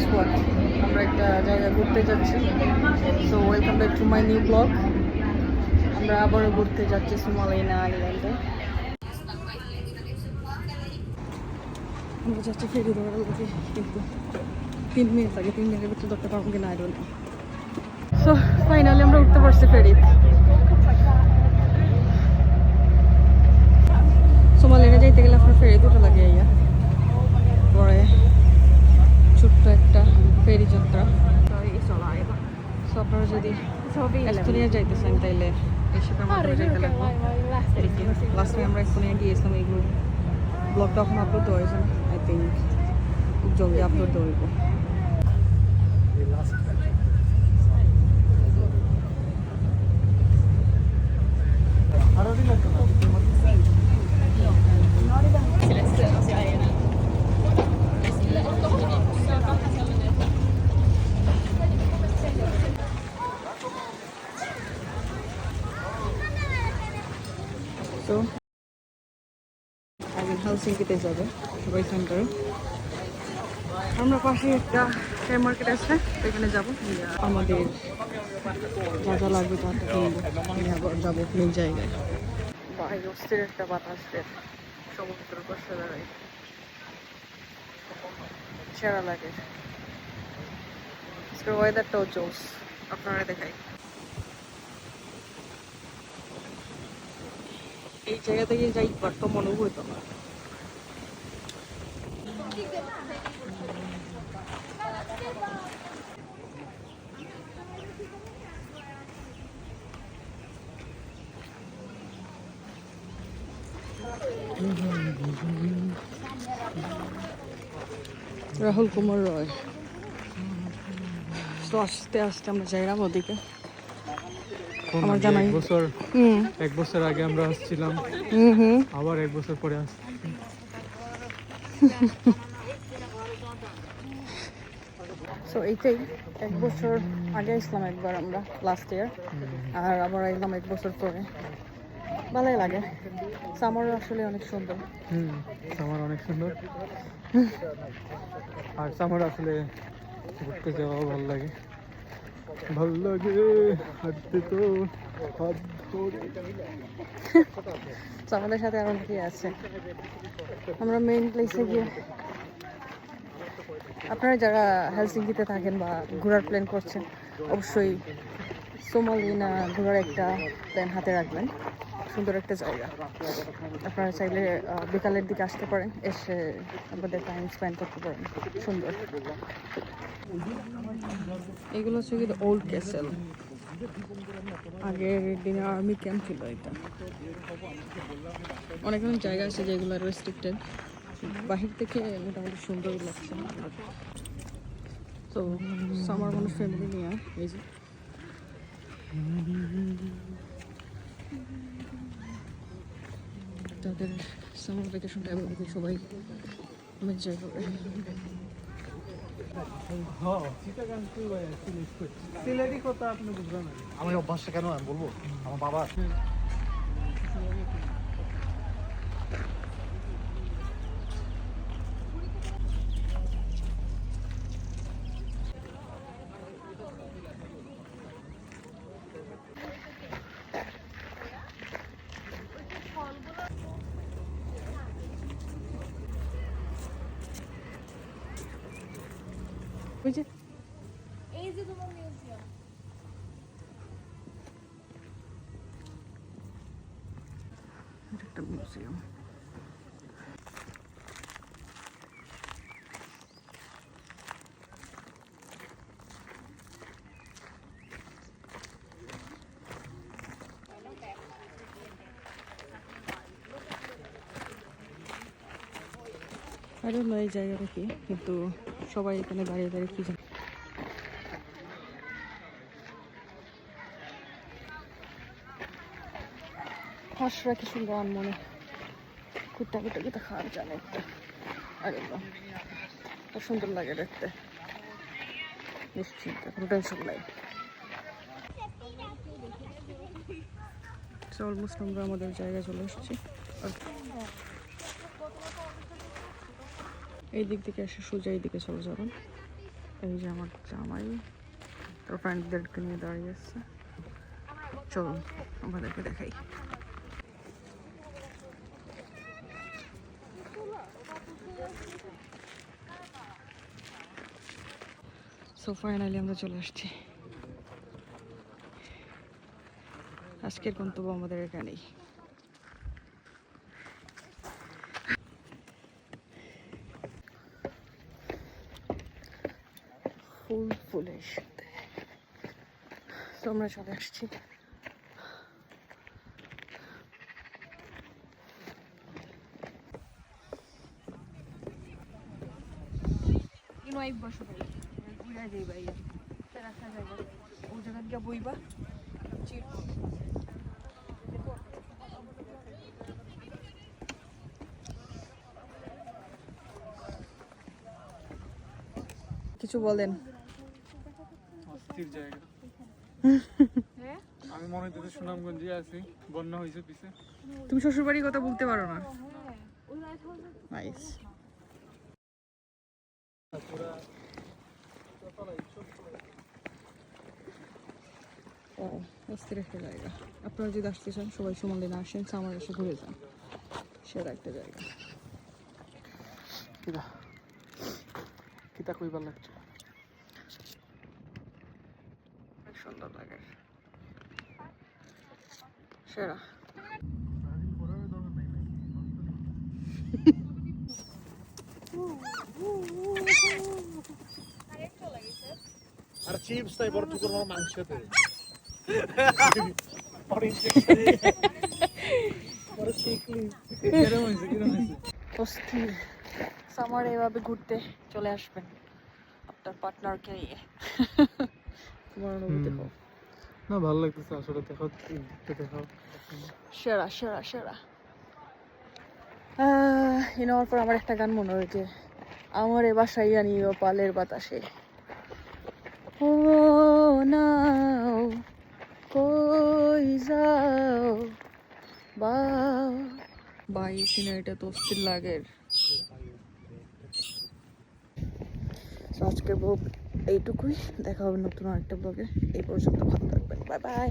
Spot, আমরা একটা জায়গায় ঘুরতে যাচ্ছি। So welcome back to my new blog. আমরা আবারও ঘুরতে যাচ্ছি সোমালিনা আইল্যান্ডে। আমরা যাচ্ছি ফেরি ধরার লোকে, কিন্তু 3 মিনিট লাগে, 3 মিনিটের ভিতরে ধরতে পারবো কিনা I don't know. So finally আমরা উঠতে পারছি ফেরি। সোমালিনা যাইতে গেলে আপনার ফেরি দুটো লাগে, ইয়া পরে ছোট্ট একটা ফেরি যাত্রা। সো আপনারা যদি এস্তোনিয়া যাইতেছেন তাইলে এই শিপের মাধ্যমে যাইতে লাগবে। লাস্ট টাইম আমরা এস্তোনিয়া গিয়েছিলাম, এইগুলো ব্লগটা এখন আপলোড দেওয়া হয়েছে না, আই থিঙ্ক খুব জলদি আপলোড দেওয়া হইব। তো আগে হেলসিঙ্কিতে যাবে সবাই সেন্টারে। আমরা পাশে একটা শেয়ার মার্কেট আছে, সেখানে যাবো, আমাদের যা যা লাগবে তা কিনবো, আবার যাবো মেন জায়গায়। বাইরে অস্থির একটা বাতাস বের, সমুদ্রের পাশে দাঁড়াই সেরা লাগে। আজকের ওয়েদারটাও জোস, আপনারা দেখাই। এই জায়গা থেকে যাইবার তো মনে হইতো না। রাহুল কুমার রয়। তো আস্তে আস্তে আমরা যাইলাম ওদিকে। আমার জানাই এক বছর আগে আমরা আসছিলাম, আবার 1 বছর পরে আসছি। সো এইটাই, 1 বছর আগে আসলাম একবার আমরা লাস্ট ইয়ার, আর আবার আসলাম 1 বছর পরে। ভালোই লাগে, সামার আসলে অনেক সুন্দর। সামার অনেক সুন্দর, আর সামার আসলে ঘুরতে যাওয়া ভালো লাগে, ভালো লাগে হাঁটতে তো হাত ধরে। তো আমাদের সাথে আর অনেকেই আছে। আমরা মেইন প্লেসে গিয়ে, আপনারা যারা হেলসিঙ্কিতে থাকেন বা ঘোরার প্ল্যান করছেন, অবশ্যই সোমালিনা ঘোরার একটা প্ল্যান হাতে রাখবেন। সুন্দর একটা জায়গা, আপনারা চাইলে বিকালের দিকে আসতে পারেন, এসে আপনাদের টাইম স্পেন্ড করতে পারেন। সুন্দর। এগুলো হচ্ছে কি ওল্ড ক্যাসেল, আগের দিনে আর্মি ক্যাম্প ছিল এটা। অনেক অনেক জায়গা আছে যেগুলো রেস্ট্রিক্টেড, বাহির থেকে মোটামুটি সুন্দর লাগছে। তো সামার মানুষ ফ্যামিলি নিয়ে এই যে তাদের সামার ভ্যাকেশনটা সবাই এনজয় করে। সিলেটি কথা আপনি বুঝবেন না, আমি অভ্যাসটা কেন আমি বলবো, আমার বাবা ওই যে এই যে তোমার মিউজিয়াম, একটা মিউজিয়াম। আরে এই জায়গাটা কি, কিন্তু সবাই এখানে দাঁড়িয়ে দাঁড়িয়ে কি জানে। হাঁসরা কি সুন্দর মনে, কুত্তা কুত্তা কুত্তা খাওয়ার জানে একটা। আরে বাহ, খুব সুন্দর লাগে দেখতে, নিশ্চিন্ত, কোনো টেনশন নাই। অলমোস্ট আমরা আমাদের জায়গায় চলে এসেছি। এই দিক থেকে এসে সোজা এই দিকে চলে যাবেন, এই যে আমার জামাই তোর ফ্রেন্ডদেরকে নিয়ে দাঁড়িয়ে আসছে। চলুন আমাদেরকে দেখাই। সো ফাইনালি আমরা চলে আসছি। আজকের গন্তব্য আমাদের এখানেই। ফুলের সাথে তো আমরা চলে আসছি। বসো ভাই, ঘুরে যাই ভাই, রাখা যাবে ও জায়গা গিয়ে বইবা। কিছু বলেন। অস্থির জায়গা। আমি মনে হইতেছে সুনামগঞ্জে আছি, বন্যা হয়েছে পিছে। তুমি শ্বশুর বাড়ির কথা বলতে পারো না? নাইস। অস্থির একটা জায়গা। আপনারা যদি আসতে চান সবাই সুমলে না আসেন, আমার এসে ঘুরে যান, সেরা একটা জায়গা। কিতা কইবার লাগছে, সুন্দর লাগে, সেরা। আর চিপস তাই বড় টুকুর মাংসতে অস্থির। সামার এভাবে ঘুরতে চলে আসবেন আপনার পার্টনারকে নিয়ে। তোমার অনুভূতি হোক না, ভালো লাগতেছে আসলে। দেখো দেখাও, সেরা সেরা সেরা। এ নেওয়ার পর আমার একটা গান মনে হয়েছে, আমার এ বাসায় আনিও পালের বাতাসে। ও নাও কই যাও বাও। বাই সিনারিটা তো অস্থির লাগে। আজকের ব্লগ এইটুকুই, দেখা হবে নতুন আরেকটা ব্লগে। এই পর্যন্ত ভালো থাকবেন, বাই বাই।